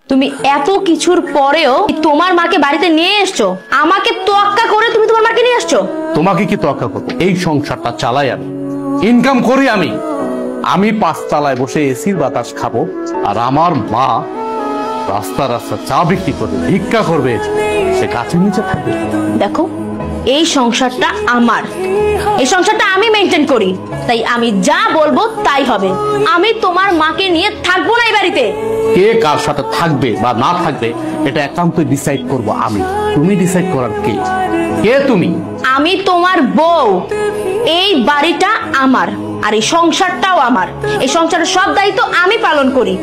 তুমি এত কিছুর পরেও তোমার মাকে বাড়িতে নিয়ে এসছো, আমাকে তোয়াক্কা করে তুমি তোমার মাকে নিয়ে আসছো। তোমাকে কি তোয়াক্কা করবো? এই সংসারটা চালাই আমি, ইনকাম করি আমি। আমি 5 তলায় বসে এসির বাতাস খাবো, আর আমার মা রাস্তা রাস্তা চা বিক্রি করবে, ভিক্ষা করবে, সে গাছের নিচে থাকবে। দেখো, এই সংসারটা আমার, এই সংসারটা আমি মেনটেন করি, তাই আমি যা বলবো তাই হবে। আমি তোমার মাকে নিয়ে থাকবো না এই বাড়িতে। কে কার সাথে থাকবে বা না থাকবে এটা একান্তই ডিসাইড করব আমি। তুমি ডিসাইড করার কে? কে তুমি? আমি তোমার বউ। এই বাড়িটা আমার, আর এই সংসারটাও আমার। এই সংসারের সব দায়িত্ব আমি পালন করি,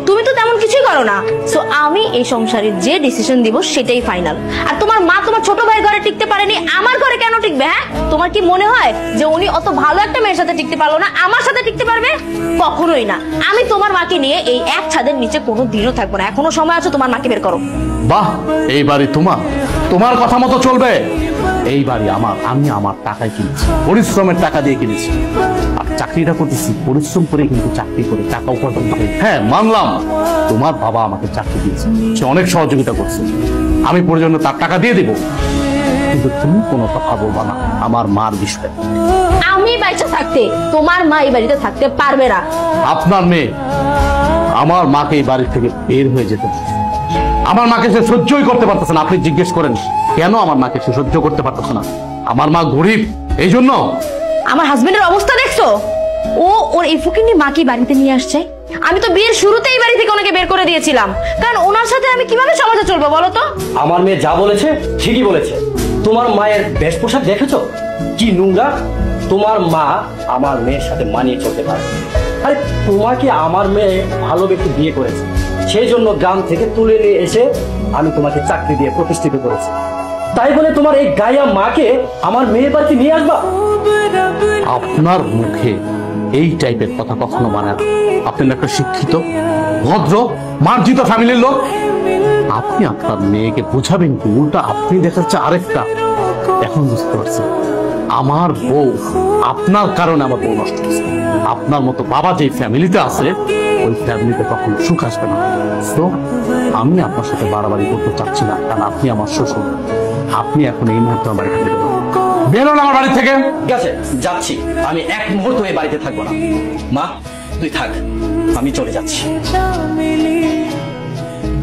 তুমি তো তেমন কিছুই করো না। সো আমি এই সংসারে যে ডিসিশন দিব সেটাই ফাইনাল। আর তোমার মা তোমার ছোট ভাইয়ের ঘরে টিকতে পারেনি, আমার ঘরে কেন টিকবে? হ্যাঁ, তোমার কি মনে হয় যে উনি অত ভালো একটা মেয়ের সাথে টিকতে পারলো না, আমার সাথে টিকতে পারবে? কখনোই না। আমি তোমার মাকে নিয়ে এই এক ছাদের নিচে কোনো দিনও থাকবো না। এখনো সময় আছে, তোমার মাকে বের করো। বাহ, এই বাড়ি তোমার, তোমার কথা মতো চলবে। এই বাড়ি আমার, আমি আমার টাকায় কিনেছি, পরিশ্রমের টাকা দিয়ে কিনেছি। আর চাকরিটা করতেছি পরিশ্রম করে, কিন্তু চাকরি করে টাকা উপার্জন করে। হ্যাঁ, মানলাম তোমার বাবা আমাকে চাকরি দিয়েছে, সে অনেক সহযোগিতা করছে, আমি পর্যন্ত তার টাকা দিয়ে দেবো। কিন্তু তুমি কোনো কথা বলবা না আমার মার বিষয়ে। আমি বাইচা থাকতে তোমার মা এই বাড়িতে থাকতে পারবে না। আপনার মেয়ে আমার মাকে এই বাড়ি থেকে বের হয়ে যেতে, আমার মাকে সে সহ্যই করতে পারতেছে না। আপনি জিজ্ঞেস করেন কেন আমার মাকে সে সহ্য করতে পারতেছে না? আমার মা গরিব, এই জন্য। আমার হাজবেন্ডের অবস্থা দেখছো? ওর এই ফুকিনি মাকে বাড়িতে নিয়ে আসছে। আমি তো বিয়ের শুরুতেই এই বাড়ি থেকে ওনাকে বের করে দিয়েছিলাম, কারণ ওনার সাথে আমি কিভাবে সমাজে চলবো বলো তো? আমার মেয়ে যা বলেছে ঠিকই বলেছে। তোমার মায়ের বেশ পোশাক দেখেছো কি নোংরা? তোমার মা আমার মেয়ের সাথে মানিয়ে চলতে পারে। আরে তোমাকে আমার মেয়ে ভালো ব্যক্তি বিয়ে করেছে, সেই জন্য গ্রাম থেকে তুলে নিয়ে এসে আমি তোমাকে চাকরি দিয়ে প্রতিষ্ঠিত করেছি। তাই বলে তোমার এই গায়া মাকে আমার মেয়ের বাড়িতে নিয়ে আসবা? আপনার মুখে এই টাইপের কথা কখনো মানে না। আপনি একটা শিক্ষিত, ভদ্র, মার্জিত ফ্যামিলির লোক। আপনি আপনার মেয়েকে বোঝাবেন কি? উল্টা আপনি দেখাচ্ছে আরেকটা। এখন বুঝতে পারছি আমার বউ, আপনার কারণে আমার বউ নষ্ট হচ্ছে। আপনার মতো বাবা যে ফ্যামিলিতে আছে, ওই ফ্যামিলিতে কখনো সুখ আসবে না। তো আমি আপনার সাথে বাড়াবাড়ি করতে চাচ্ছি না, কারণ আপনি আমার শ্বশুর। আপনি এখন এই মুহূর্তে আমার বাড়ি থেকে বেরোন, আমার বাড়ি থেকে। ঠিক আছে, যাচ্ছি। আমি এক মুহূর্ত এই বাড়িতে থাকবো না। মা তুই থাক, আমি চলে যাচ্ছি।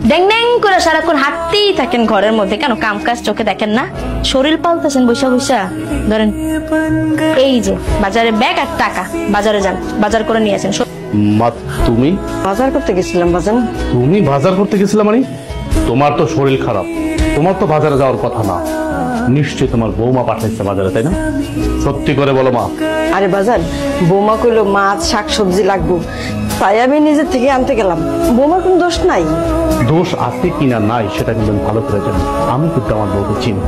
ড্যাং ড্যাং করে সারাক্ষণ হাঁটতেই থাকেন ঘরের মধ্যে, কেন কাম কাজ চোখে দেখেন না? শরীর পাল্টাছেন বৈশা বৈশা। ধরেন এই যে বাজারে ব্যাগ আর টাকা, বাজারে যান, বাজার করে নিয়ে আসেন। মা তুমি বাজার করতে গেছিলাম বাজান। তুমি বাজার করতে গেছিলে মানে? তোমার তো শরীর খারাপ, তোমার তো বাজারে যাওয়ার কথা না। নিশ্চয়ই তোমার বৌমা পাঠাইছে বাজারে, তাই না? সত্যি করে বলো মা। আরে বাজান, বৌমা কইলো মাছ শাক সবজি লাগবো, তাই আমি নিজের থেকে আনতে গেলাম। বৌমার কোন দোষ নাই। দোষ আছে কিনা নাই সেটা কিন্তু আমি ভালো করে জানি। আমি কিন্তু আমার বউকে চিনি।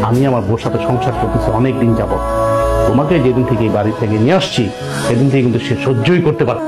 আমি আমার বউর সাথে সংসার করতেছি অনেক দিন যাবত। তোমাকে যেদিন থেকে এই বাড়ি থেকে নিয়ে আসছি সেদিন থেকে কিন্তু সে সহ্যই করতে পারে।